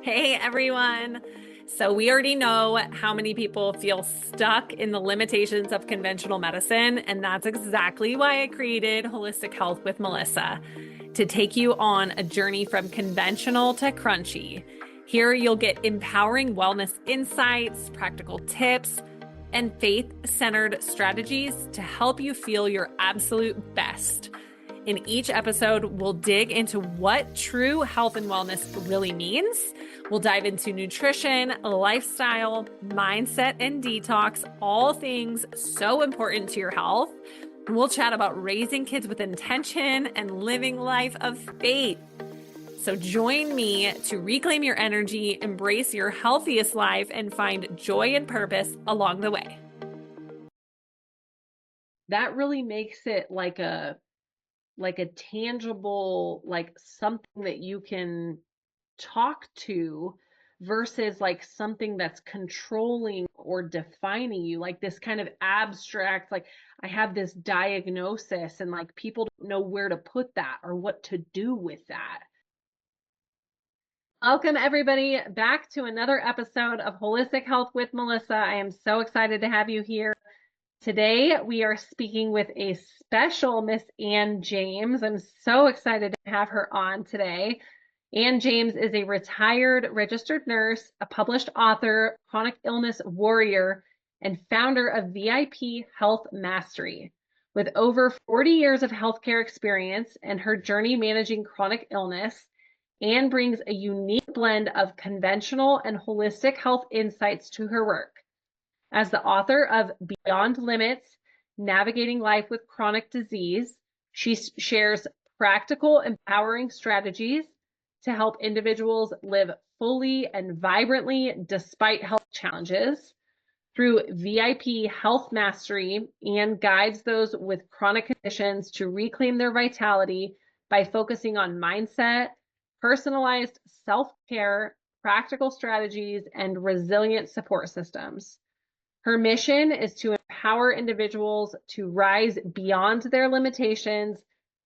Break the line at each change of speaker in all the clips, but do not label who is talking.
Hey everyone. So, we already know how many people feel stuck in the limitations of conventional medicine, and that's exactly why I created Holistic Health with Melissa to take you on a journey from conventional to crunchy. Here, you'll get empowering wellness insights, practical tips, and faith centered strategies to help you feel your absolute best. In each episode, we'll dig into what true health and wellness really means. We'll dive into nutrition, lifestyle, mindset, and detox, all things so important to your health. We'll chat about raising kids with intention and living life of faith. So join me to reclaim your energy, embrace your healthiest life, and find joy and purpose along the way.
That really makes it like a tangible, like something that you can talk to versus like something that's controlling or defining you, like this kind of abstract, like I have this diagnosis and like people don't know where to put that or what to do with that. Welcome everybody back to another episode of Holistic Health with Melissa. I am so excited to have you here. Today, we are speaking with a special Miss Ann James. I'm so excited to have her on today. Ann James is a retired registered nurse, a published author, chronic illness warrior, and founder of VIP Health Mastery. With over 40 years of healthcare experience and her journey managing chronic illness, Ann brings a unique blend of conventional and holistic health insights to her work. As the author of Beyond Limits, Navigating Life with Chronic Disease, she shares practical, empowering strategies to help individuals live fully and vibrantly despite health challenges. Through VIP Health Mastery, Ann guides those with chronic conditions to reclaim their vitality by focusing on mindset, personalized self-care, practical strategies, and resilient support systems. Her mission is to empower individuals to rise beyond their limitations,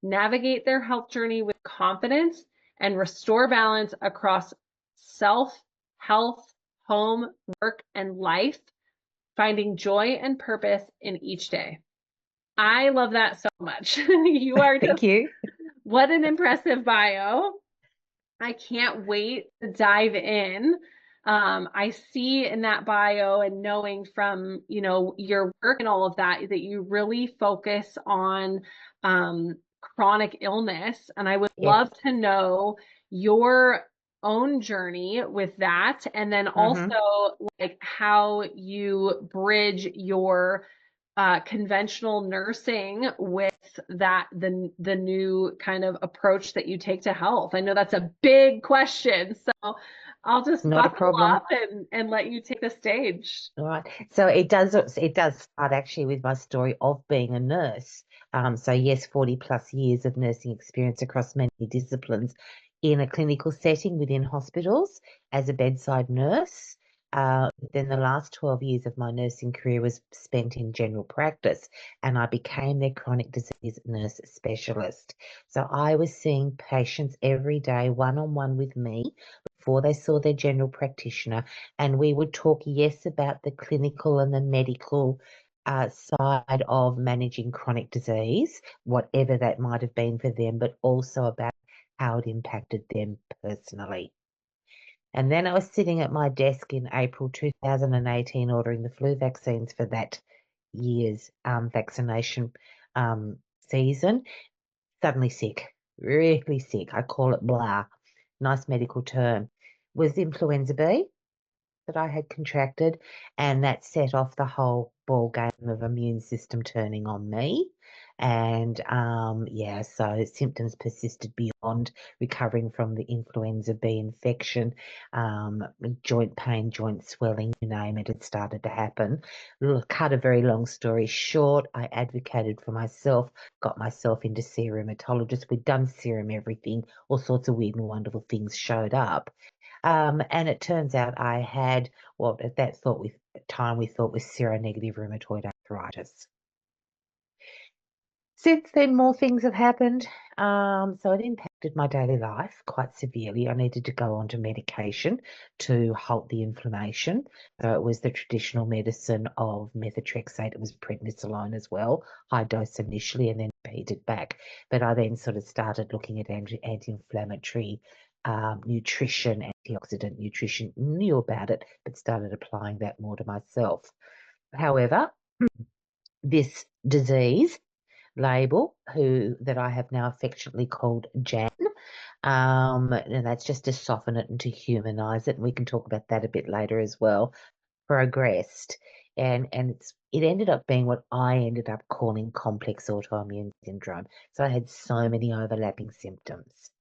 navigate their health journey with confidence, and restore balance across self, health, home, work, and life, finding joy and purpose in each day. I love that so much. You are
Thank
just,
you.
what an impressive bio. I can't wait to dive in. I see in that bio and knowing from, your work and all of that, that you really focus on chronic illness. And I would
Yes.
love to know your own journey with that. And then also like how you bridge your conventional nursing with the new kind of approach that you take to health. I know that's a big question, so I'll just
Not a
buckle
problem.
up and let you take the stage.
All right. So it does start actually with my story of being a nurse. So yes, 40 plus years of nursing experience across many disciplines in a clinical setting within hospitals as a bedside nurse. Then the last 12 years of my nursing career was spent in general practice, and I became their chronic disease nurse specialist. So I was seeing patients every day, one-on-one with me, before they saw their general practitioner, and we would talk, yes, about the clinical and the medical side of managing chronic disease, whatever that might have been for them, but also about how it impacted them personally. And then I was sitting at my desk in April 2018 ordering the flu vaccines for that year's vaccination season. Suddenly sick, really sick. I call it blah. Nice medical term. Was influenza B that I had contracted, and that set off the whole ball game of immune system turning on me. And yeah, so symptoms persisted beyond recovering from the influenza B infection. Joint pain, joint swelling, you name it, had started to happen. Cut a very long story short, I advocated for myself, got myself into see a rheumatologist. We'd done serum everything, all sorts of weird and wonderful things showed up. And it turns out I had what at that time we thought was seronegative rheumatoid arthritis. Since then, more things have happened. So it impacted my daily life quite severely. I needed to go onto medication to halt the inflammation. It was the traditional medicine of methotrexate. It was prednisolone as well, high dose initially, and then repeated back. But I then sort of started looking at anti-inflammatory nutrition, antioxidant nutrition, knew about it, but started applying that more to myself. However, this disease label, that I have now affectionately called Jan. And that's just to soften it and to humanize it. And we can talk about that a bit later as well. Progressed. And it ended up being what I ended up calling complex autoimmune syndrome. So I had so many overlapping symptoms.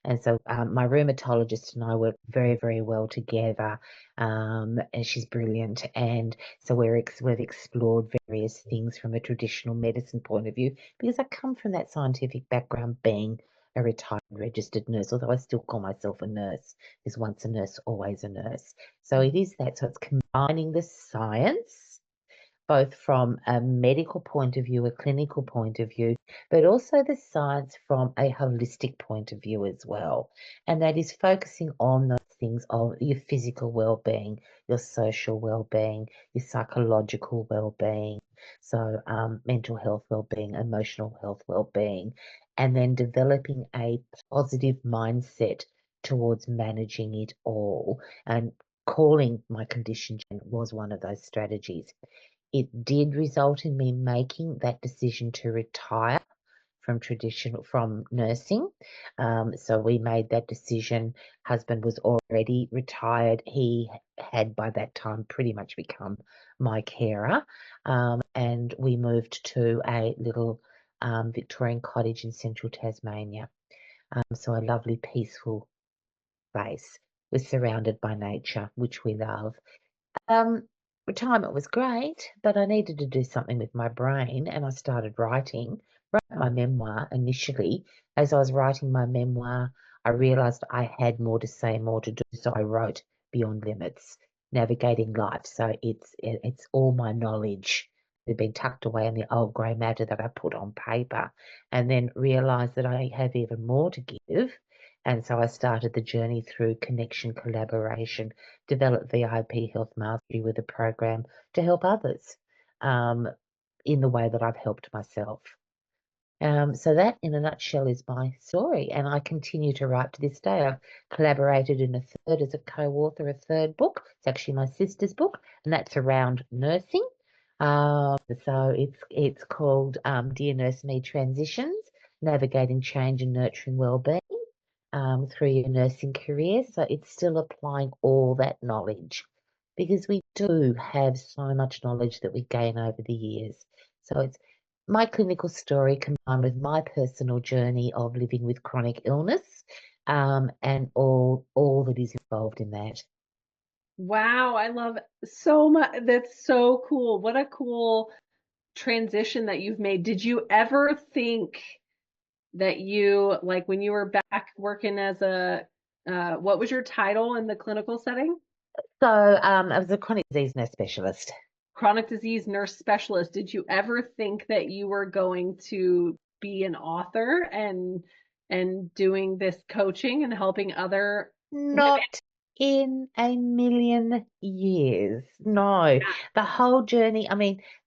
And so my rheumatologist and I work very, very well together, and she's brilliant. And so we've explored various things from a traditional medicine point of view, because I come from that scientific background, being a retired registered nurse, although I still call myself a nurse, because once a nurse, always a nurse. So it is that. So it's combining the science, both from a medical point of view, a clinical point of view, but also the science from a holistic point of view as well. And that is focusing on those things of your physical well-being, your social well-being, your psychological well-being, so mental health well-being, emotional health well-being, and then developing a positive mindset towards managing it all. And calling my condition was one of those strategies. It did result in me making that decision to retire from nursing. So we made that decision. Husband was already retired. He had by that time pretty much become my carer. And we moved to a little Victorian cottage in central Tasmania. So a lovely, peaceful place. We're surrounded by nature, which we love. Um, Retirement was great, but I needed to do something with my brain, and I started wrote my memoir initially. As I was writing my memoir, I realized I had more to say, more to do, so I wrote Beyond Limits, Navigating Life. So it's all my knowledge that had been tucked away in the old grey matter that I put on paper, and then realized that I have even more to give. And so I started the journey through connection, collaboration, developed VIP Health Mastery with a program to help others in the way that I've helped myself. So that, in a nutshell, is my story, and I continue to write to this day. I've collaborated in a third as a co-author, a third book. It's actually my sister's book, and that's around nursing. So it's called Dear Nurse Me Transitions: Navigating Change and Nurturing Wellbeing through your nursing career. So it's still applying all that knowledge, because we do have so much knowledge that we gain over the years. So it's my clinical story combined with my personal journey of living with chronic illness, and all that is involved in that.
Wow, I love so much. That's so cool. What a cool transition that you've made. Did you ever think that you, like when you were back working as what was your title in the clinical setting?
So I was a chronic disease nurse specialist.
Chronic disease nurse specialist. Did you ever think that you were going to be an author and doing this coaching and helping other women?
Not in a million years. No. The whole journey,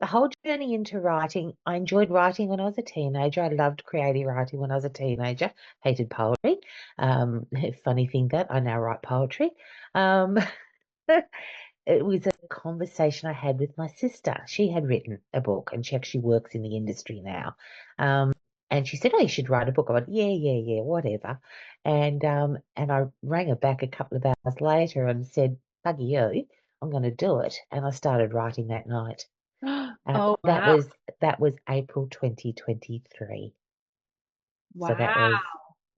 the whole journey into writing, I enjoyed writing when I was a teenager. I loved creative writing when I was a teenager. Hated poetry. Funny thing that I now write poetry. Um, it was a conversation I had with my sister. She had written a book, and she actually works in the industry now. And she said, "Oh, you should write a book." I went, "Yeah, whatever." And I rang her back a couple of hours later and said, "Buggy you, I'm going to do it." And I started writing that night.
Oh,
That
wow.
was April 2023. So that
Wow.
was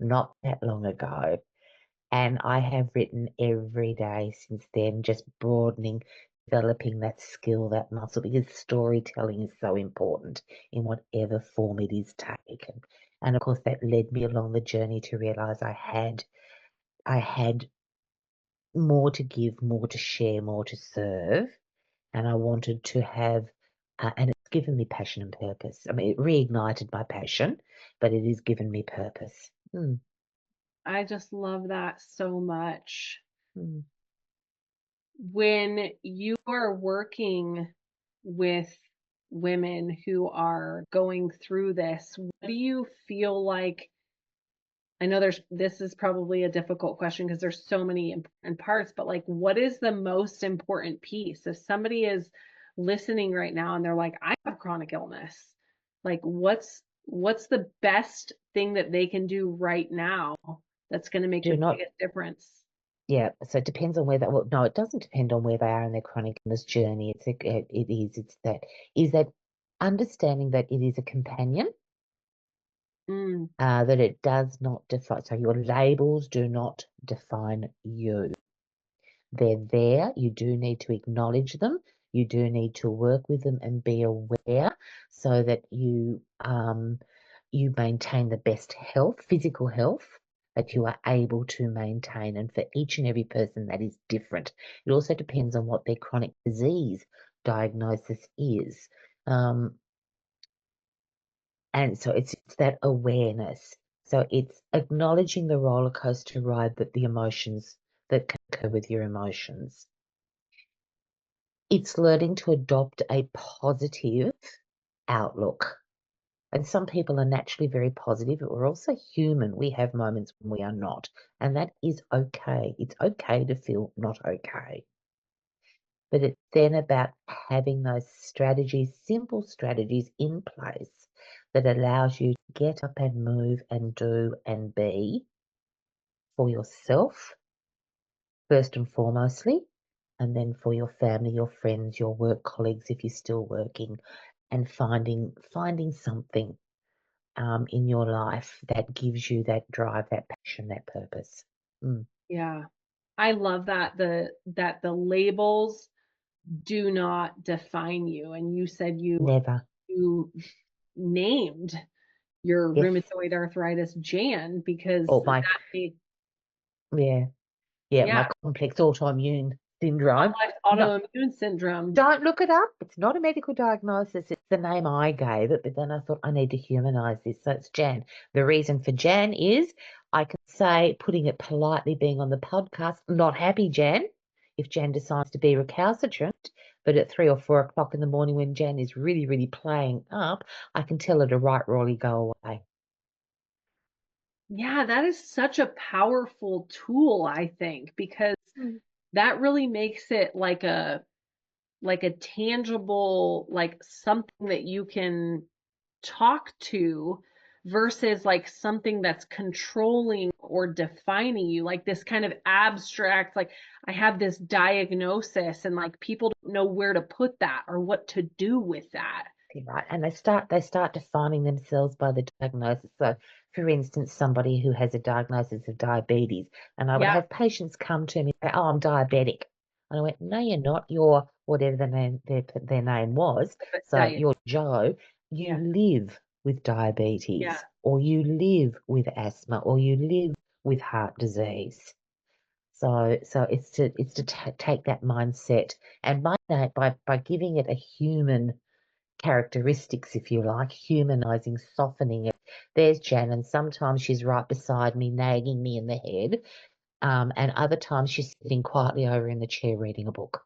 not that long ago. And I have written every day since then, just broadening, developing that skill, that muscle, because storytelling is so important in whatever form it is taken. And of course, that led me along the journey to realize I had more to give, more to share, more to serve, and I wanted to have an given me passion and purpose. I mean, it reignited my passion, but it has given me purpose. Mm,
I just love that so much.
mm.
When you are working with women who are going through this, what do you feel like? I know this is probably a difficult question because there's so many important parts, but like, what is the most important piece? If somebody is listening right now and they're like, I have chronic illness, like what's the best thing that they can do right now that's going to make
Do
the
not,
biggest difference?
yeah. So it depends on where they. Well, no, it doesn't depend on where they are in their chronic illness journey. It's that understanding that it is a companion.
Mm,
That it does not define. So your labels do not define you. They're there. You do need to acknowledge them. You do need to work with them and be aware so that you maintain the best health, physical health that you are able to maintain. And for each and every person, that is different. It also depends on what their chronic disease diagnosis is. And so it's that awareness. So it's acknowledging the roller coaster ride that the emotions that can occur with your emotions. It's learning to adopt a positive outlook. And some people are naturally very positive, but we're also human. We have moments when we are not. And that is okay. It's okay to feel not okay. But it's then about having those strategies, simple strategies in place that allows you to get up and move and do and be for yourself, first and foremostly, and then for your family, your friends, your work colleagues, if you're still working, and finding something in your life that gives you that drive, that passion, that purpose. Mm.
yeah. I love that the labels do not define you. And you said
Never.
you named your
Yes.
rheumatoid arthritis Jan because
Or
that
my
made,
yeah, yeah,
yeah,
my complex autoimmune syndrome.
complex
No,
autoimmune syndrome.
don't look it up. It's not a medical diagnosis. It's the name I gave it, but then I thought I need to humanize this. So it's Jan. The reason for Jan is I can say, putting it politely, being on the podcast, not happy Jan, if Jan decides to be recalcitrant. But at 3 or 4 o'clock in the morning when Jan is really, really playing up, I can tell her to right royally go away.
Yeah, that is such a powerful tool, I think, because
Mm.
that really makes it like a tangible, like something that you can talk to versus like something that's controlling or defining you, like this kind of abstract, like I have this diagnosis and like people don't know where to put that or what to do with that.
Right, and they start defining themselves by the diagnosis. So, for instance, somebody who has a diagnosis of diabetes, and I would
Yeah,
have patients come to me and say, "Oh, I'm diabetic," and I went, "No, you're not. You're whatever their name was.
but
So you're Joe. You
yeah,
live with
yeah,
diabetes, or you live with asthma, or you live with heart disease." So it's to take that mindset and by giving it a human characteristics, if you like, humanizing, softening it. There's Jan, and sometimes she's right beside me, nagging me in the head, and other times she's sitting quietly over in the chair reading a book.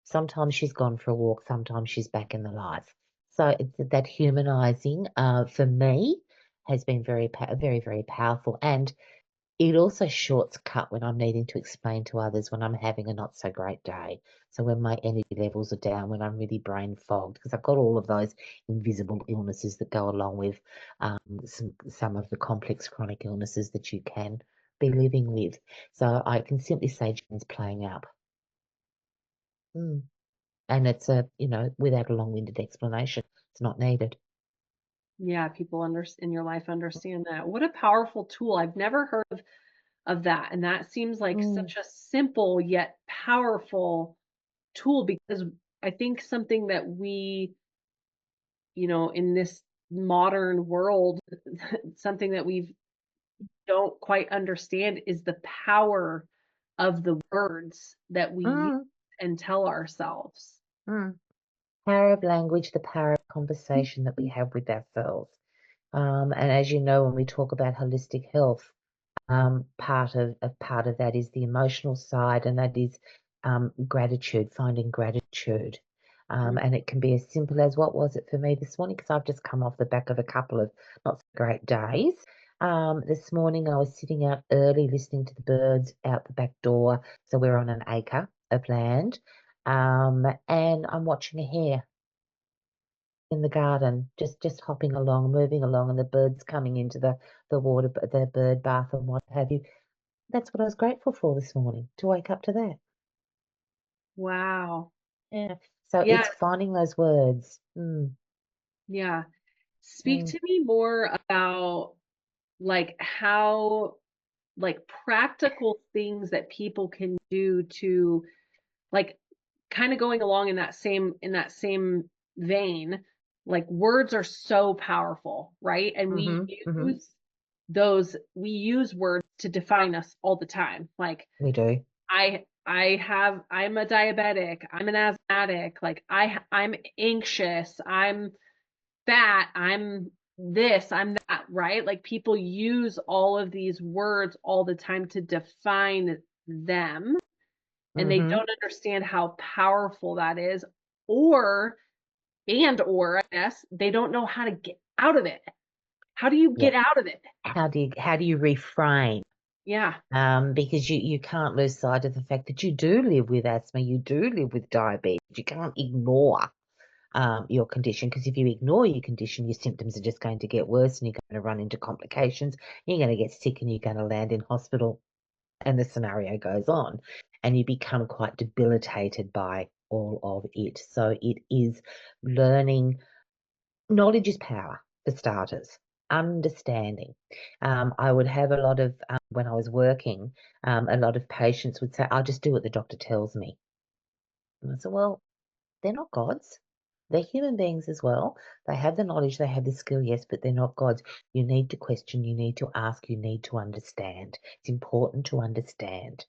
Sometimes she's gone for a walk, sometimes she's back in the light. So it's that humanizing, for me, has been very, very powerful. And it also shortcut when I'm needing to explain to others when I'm having a not so great day. So when my energy levels are down, when I'm really brain fogged, because I've got all of those invisible illnesses that go along with some of the complex chronic illnesses that you can be living with. So I can simply say Jen's playing up. Mm. And it's without a long-winded explanation, it's not needed.
yeah, people in your life understand that. What a powerful tool. I've never heard of that. And that seems like
Mm.
such a simple yet powerful tool because I think something that we, in this modern world, something that we don't quite understand is the power of the words that we use
Mm.
and tell ourselves.
Mm. Power of language, the power of conversation that we have with ourselves. And as you know, when we talk about holistic health, part of that is the emotional side, and that is gratitude, finding gratitude. And it can be as simple as, what was it for me this morning? Because I've just come off the back of a couple of not so great days. This morning I was sitting out early listening to the birds out the back door. So we're on an acre of land. And I'm watching a hare in the garden, just hopping along, moving along, and the birds coming into the water, the bird bath and what have you. That's what I was grateful for this morning, to wake up to that.
Wow.
Yeah. So
Yeah.
it's finding those words. Mm,
Yeah. Speak
mm,
to me more about like how like practical things that people can do to like kind of going along in that same vein. Like words are so powerful, right? And we
mm-hmm.
we use words to define us all the time. Like
We do.
I'm a diabetic, I'm an asthmatic, like I'm anxious, I'm fat, I'm this, I'm that, right? Like people use all of these words all the time to define them, and they
Mm-hmm.
don't understand how powerful that is, or I guess they don't know how to get out of it. How do you
Yeah.
get out of it?
How do you reframe?
Yeah.
Because you can't lose sight of the fact that you do live with asthma, you do live with diabetes. You can't ignore your condition, because if you ignore your condition, your symptoms are just going to get worse and you're going to run into complications. You're going to get sick and you're going to land in hospital, and the scenario goes on, and you become quite debilitated by all of it. So it is learning. Knowledge is power, for starters. Understanding. I would have a lot of, when I was working, a lot of patients would say, I'll just do what the doctor tells me. And I said, well, they're not gods. They're human beings as well. They have the knowledge, they have the skill, yes, but they're not gods. You need to question, you need to ask, you need to understand. It's important to understand.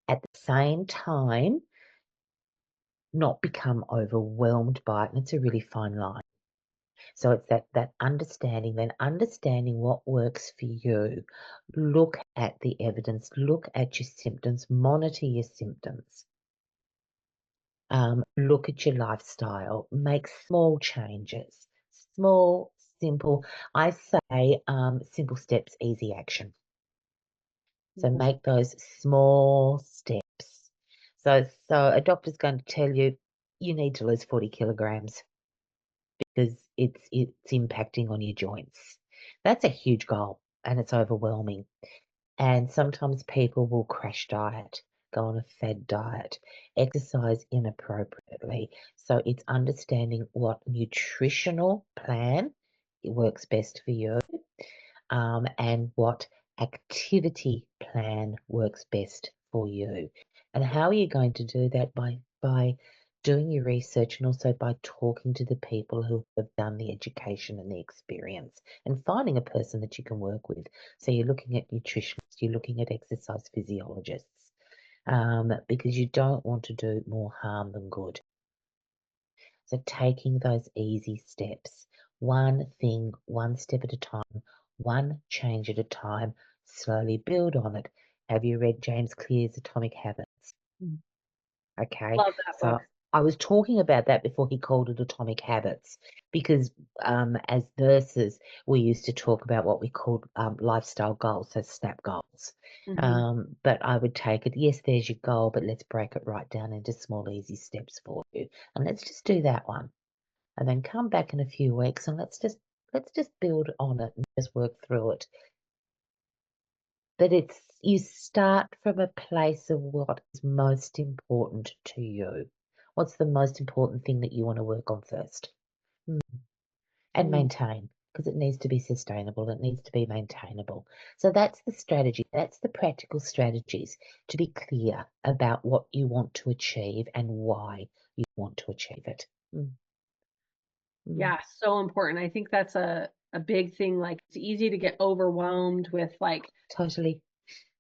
At the same time, not become overwhelmed by it. And it's a really fine line. So it's that understanding, then understanding what works for you. Look at the evidence, look at your symptoms, monitor your symptoms. Look at your lifestyle, make small changes, small, simple. I say simple steps, easy action. So make those small steps. So a doctor's going to tell you you need to lose 40 kilograms because it's impacting on your joints. That's a huge goal and it's overwhelming. And sometimes people will crash diet, go on a fad diet, exercise inappropriately. So it's understanding what nutritional plan works best for you, and what activity plan works best for you. And how are you going to do that? By doing your research, and also by talking to the people who have done the education and the experience, and finding a person that you can work with. So you're looking at nutritionists, you're looking at exercise physiologists, because you don't want to do more harm than good. So taking those easy steps, one thing, one step at a time, one change at a time, slowly build on it. Have you read James Clear's Atomic Habits? Okay,
Love that
so
book.
I was talking about that before he called it Atomic Habits, because as nurses, we used to talk about what we called lifestyle goals, so SNAP goals.
Hmm.
But I would take it, yes, there's your goal, but let's break it right down into small, easy steps for you. And let's just do that one. And then come back in a few weeks and let's just build on it and just work through it. But it's you start from a place of what is most important to you. What's the most important thing that you want to work on first? Mm. And maintain, because it needs to be sustainable, it needs to be maintainable. So that's the strategy, that's the practical strategies, to be clear about what you want to achieve and why you want to achieve it. Mm. Mm.
Yeah, so important. I think that's a big thing. Like it's easy to get overwhelmed with like
Totally.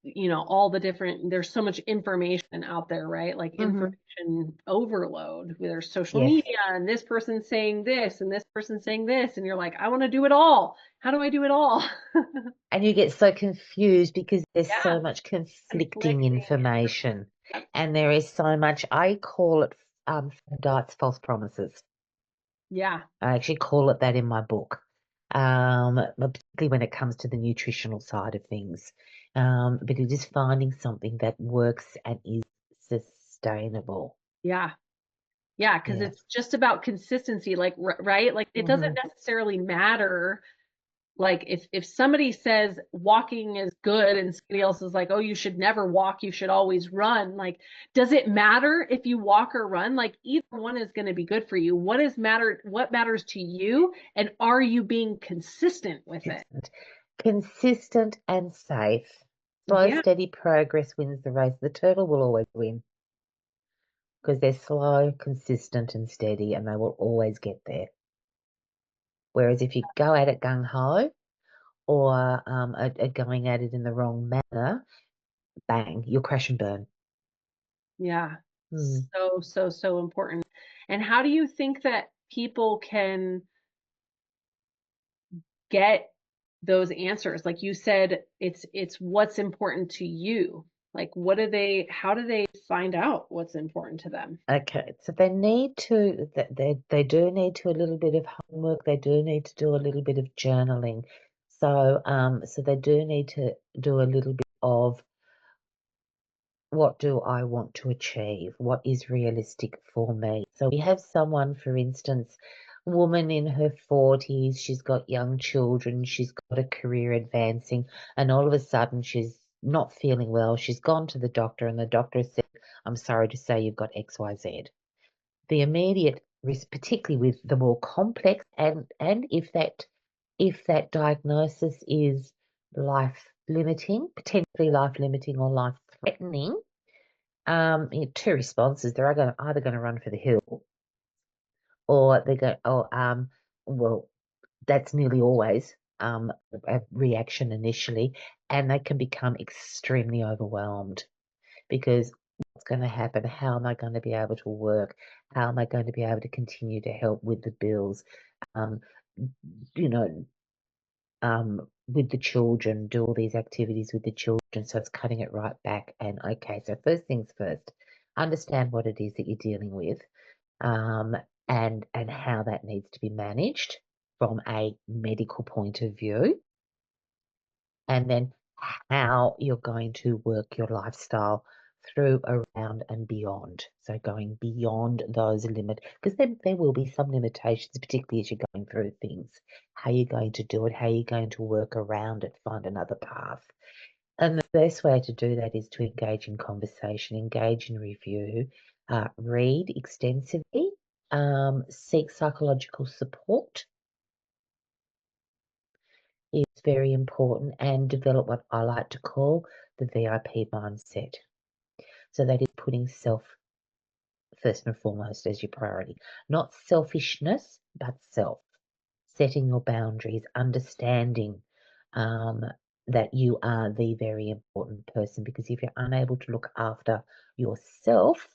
all the different, there's so much information out there, right? Like information overload. There's social
Yes.
media and this person's saying this and this person's saying this. And you're like, I want to do it all. How do I do it all?
And you get so confused because there's so
Yeah.
much conflicting
Conflicting.
information.
Yep.
And there is so much, I call it Dart's false promises.
Yeah.
I actually call it that in my book, particularly when it comes to the nutritional side of things. But it is finding something that works and is sustainable.
Yeah. Yeah. Because
Yeah.
it's just about consistency, like, right? Like, it doesn't necessarily matter. Like, if somebody says walking is good and somebody else is like, oh, you should never walk, you should always run. Like, does it matter if you walk or run? Like, either one is going to be good for you. What matters to you? And are you being consistent with it?
Consistent and safe. Slow,
Yeah.
steady progress wins the race. The turtle will always win because they're slow, consistent, and steady, and they will always get there. Whereas if you go at it gung ho or are going at it in the wrong manner, bang, you'll crash and burn.
Yeah.
Hmm.
So important. And how do you think that people can get those answers? Like you said, it's what's important to you. Like, how do they find out what's important to them?
Okay, so they need to, they do need to a little bit of homework. They do need to do a little bit of journaling. So they do need to do a little bit of what do I want to achieve? What is realistic for me? So we have someone, for instance, a woman in her 40s, she's got young children, she's got a career advancing, and all of a sudden she's not feeling well. She's gone to the doctor, and the doctor said, I'm sorry to say you've got XYZ. The immediate risk, particularly with the more complex, and if that diagnosis is life limiting, potentially life limiting or life threatening, two responses. They're either going to run for the hill, or they go, well, that's nearly always a reaction initially, and they can become extremely overwhelmed because what's going to happen? How am I going to be able to work? How am I going to be able to continue to help with the bills? Um, you know, with the children, do all these activities with the children. So it's cutting it right back. And okay, so first things first, understand what it is that you're dealing with, um, and how that needs to be managed from a medical point of view, and then how you're going to work your lifestyle through, around, and beyond. So going beyond those limits, because there will be some limitations, particularly as you're going through things. How you're going to do it, how you're going to work around it, find another path. And the best way to do that is to engage in conversation, engage in review, read extensively, seek psychological support is very important, and develop what I like to call the VIP mindset. So that is putting self first and foremost as your priority, not selfishness, but self. Setting your boundaries, understanding um, that you are the very important person, because if you're unable to look after yourself,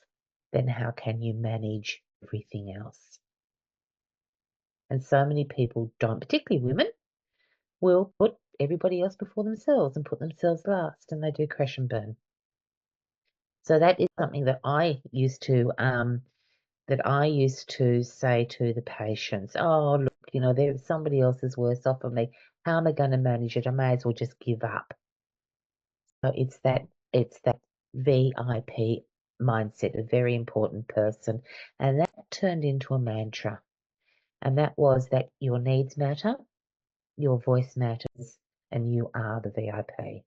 then how can you manage everything else? And so many people don't, particularly women, will put everybody else before themselves and put themselves last, and they do crash and burn. So that is something that I used to say to the patients, oh look, there's somebody else is worse off than me. How am I going to manage it? I may as well just give up. So it's that VIP mindset, a very important person. And that turned into a mantra. And that was that your needs matter, your voice matters, and you are the VIP.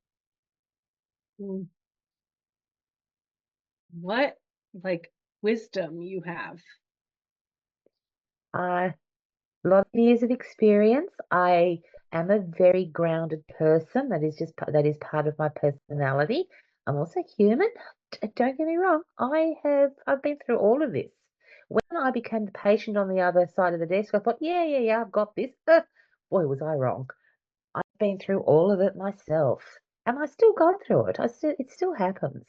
Mm. What, like, wisdom you have.
A lot of years of experience. I am a very grounded person. That is part of my personality. I'm also human. Don't get me wrong. I've been through all of this. When I became the patient on the other side of the desk, I thought, yeah, I've got this. Boy, was I wrong. I've been through all of it myself. And I still go through it. It still happens.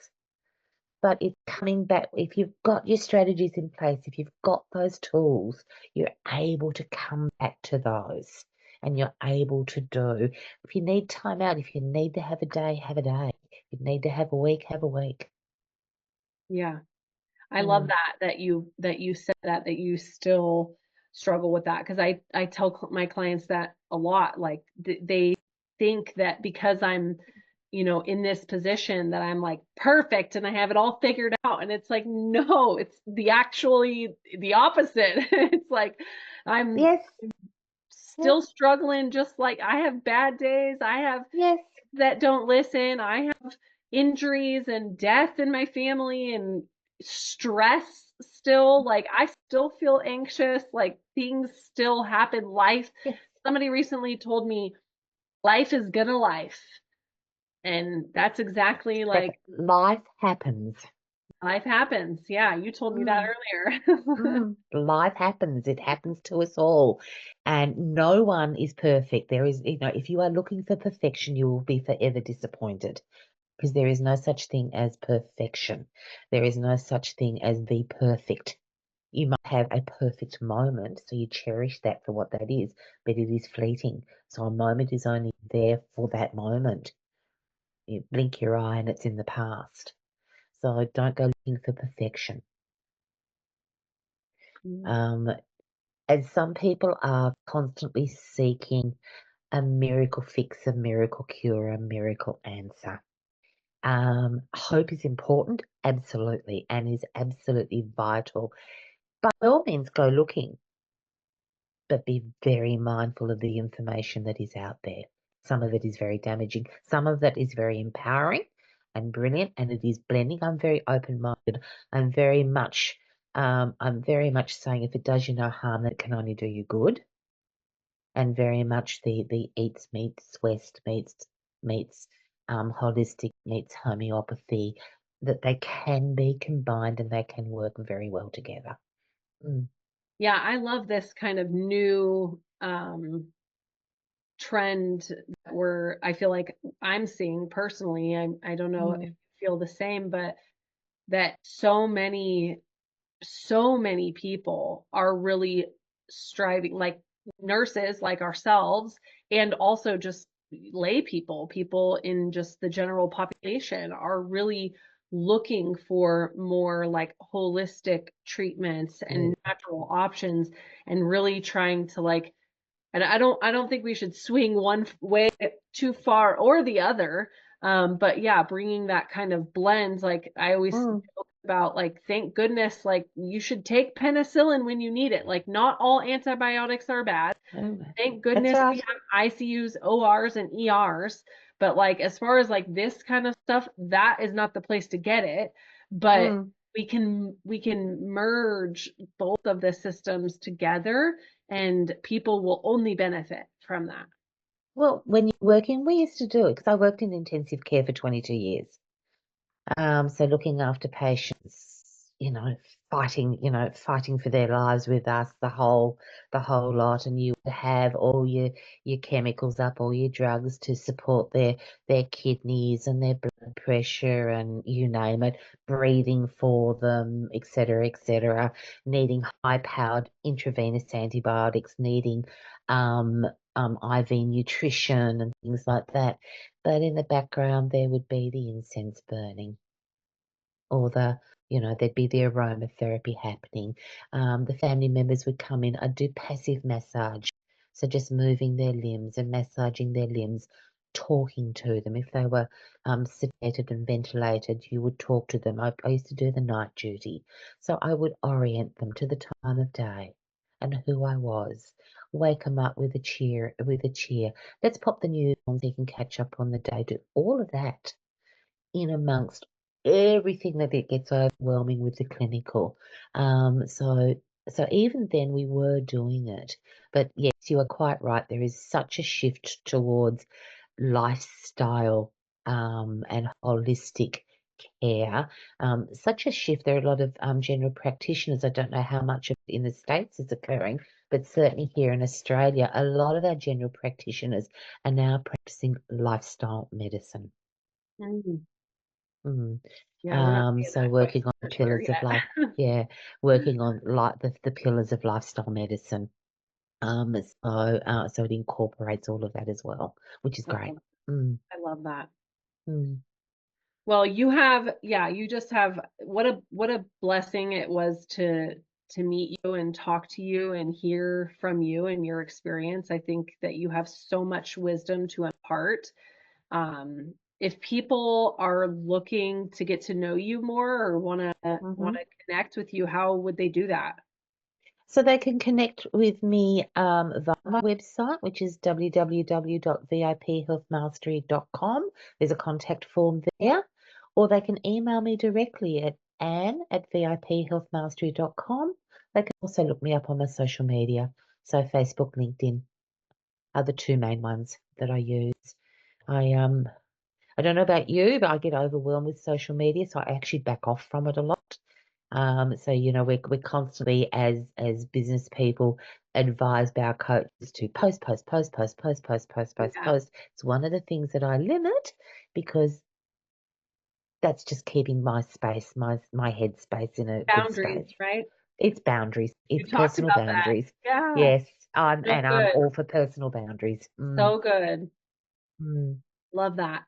But it's coming back. If you've got your strategies in place, if you've got those tools, you're able to come back to those and you're able to do. If you need time out, if you need to have a day, have a day. If you need to have a week, have a week.
Yeah. I love
Mm.
that you said that you still struggle with that, because I tell my clients that a lot. Like they think that because I'm, in this position that I'm like perfect and I have it all figured out, and it's like, no, it's actually the opposite. It's like I'm
Yes, yes,
still struggling, just like I have bad days. I have
yes,
that don't listen. I have injuries and death in my family and stress still. Like I still feel anxious. Like things still happen. Life.
yes.
Somebody recently told me life is gonna life. And that's exactly
That
like
life happens.
life happens. Yeah, you told me that
Mm.
earlier.
Life happens. It happens to us all. And no one is perfect. There is, if you are looking for perfection, you will be forever disappointed because there is no such thing as perfection. There is no such thing as the perfect. You might have a perfect moment, so you cherish that for what that is, but it is fleeting. So a moment is only there for that moment. You blink your eye and it's in the past. So don't go looking for perfection. Um, and some people are constantly seeking a miracle fix, a miracle cure, a miracle answer. Hope is important, absolutely, and is absolutely vital. By all means, go looking, but be very mindful of the information that is out there. Some of it is very damaging. Some of it is very empowering and brilliant, and it is blending. I'm very open-minded. I'm very much saying if it does you no harm, that can only do you good. And very much the eats meets West meets holistic meets homeopathy, that they can be combined and they can work very well together. Mm,
Yeah, I love this kind of new trend that I feel like I'm seeing personally. I don't know if
mm,
you feel the same, but that so many people are really striving, like nurses like ourselves, and also just lay people in just the general population are really looking for more like holistic treatments and
mm,
natural options, and really trying to like, and I don't think we should swing one way too far or the other. But yeah, bringing that kind of blend, like I always
mm,
joke about, like, thank goodness, like you should take penicillin when you need it. Like not all antibiotics are bad.
mm.
Thank
That's
goodness we
right.
have ICUs, ORs, and ERs. But like as far as like this kind of stuff, that is not the place to get it. But
Mm.
we can merge both of the systems together, and people will only benefit from that.
Well, when you're working, we used to do it because I worked in intensive care for 22 years. So looking after patients, fighting for their lives with us, the whole lot, and you would have all your chemicals up, all your drugs to support their kidneys and their blood pressure and you name it, breathing for them, etc., needing high-powered intravenous antibiotics, needing um, IV nutrition and things like that. But in the background, there would be the incense burning or there'd be the aromatherapy happening. The family members would come in. I'd do passive massage. So just moving their limbs and massaging their limbs, talking to them. If they were sedated and ventilated, you would talk to them. I used to do the night duty. So I would orient them to the time of day and who I was. Wake them up with a cheer. Let's pop the news on so you can catch up on the day. Do all of that in amongst everything that it gets overwhelming with the clinical. So even then we were doing it. But yes, you are quite right. There is such a shift towards lifestyle and holistic care. Such a shift. There are a lot of general practitioners. I don't know how much of it in the States is occurring, but certainly here in Australia, a lot of our general practitioners are now practicing lifestyle medicine.
Mm.
Mm.
Yeah, we're not seeing
So
that quite
working on the
much here
pillars of
yet.
life, yeah, working on like the pillars of lifestyle medicine. So it incorporates all of that as well, which is great. Mm,
I love that.
mm.
Well, you just have what a blessing it was to meet you and talk to you and hear from you and your experience. I think that you have so much wisdom to impart. If people are looking to get to know you more or want
Mhm.
to connect with you, how would they do that?
So they can connect with me via my website, which is www.viphealthmastery.com. There's a contact form there, or they can email me directly at anne@viphealthmastery.com. They can also look me up on my social media. So Facebook, LinkedIn are the two main ones that I use. I don't know about you, but I get overwhelmed with social media, so I actually back off from it a lot. So we're constantly as business people advised by our coaches to post, post, post, post, post, post, post, post,
Yeah.
post. It's one of the things that I limit because that's just keeping my space, my head space in a good
Boundaries,
space.
right?
It's boundaries.
You
It's
talked
personal
about that.
boundaries.
Yeah.
Yes,
So
I'm
good.
all for personal boundaries.
So good.
Mm.
Love that.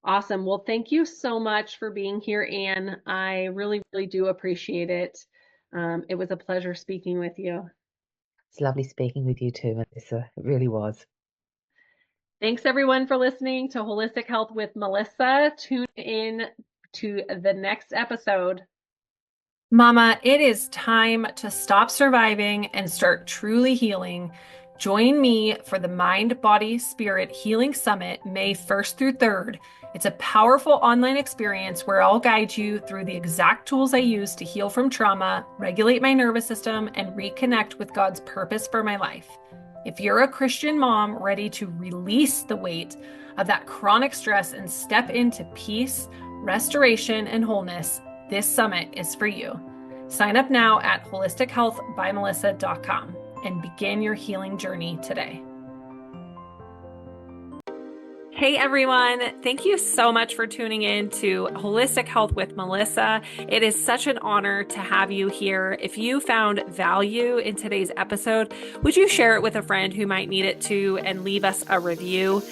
Awesome. Well, thank you so much for being here, Anne. I really, really do appreciate it. It was a pleasure speaking with you.
It's lovely speaking with you too, Melissa. It really was.
Thanks everyone for listening to Holistic Health with Melissa. Tune in to the next episode.
Mama, it is time to stop surviving and start truly healing. Join me for the Mind, Body, Spirit Healing Summit, May 1st through 3rd. It's a powerful online experience where I'll guide you through the exact tools I use to heal from trauma, regulate my nervous system, and reconnect with God's purpose for my life. If you're a Christian mom ready to release the weight of that chronic stress and step into peace, restoration, and wholeness, this summit is for you. Sign up now at holistichealthbymelissa.com and begin your healing journey today. Hey everyone, thank you so much for tuning in to Holistic Health with Melissa. It is such an honor to have you here. If you found value in today's episode, would you share it with a friend who might need it too and leave us a review?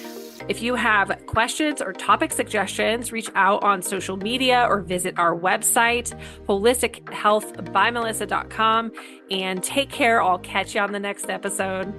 If you have questions or topic suggestions, reach out on social media or visit our website, holistichealthbymelissa.com, and take care. I'll catch you on the next episode.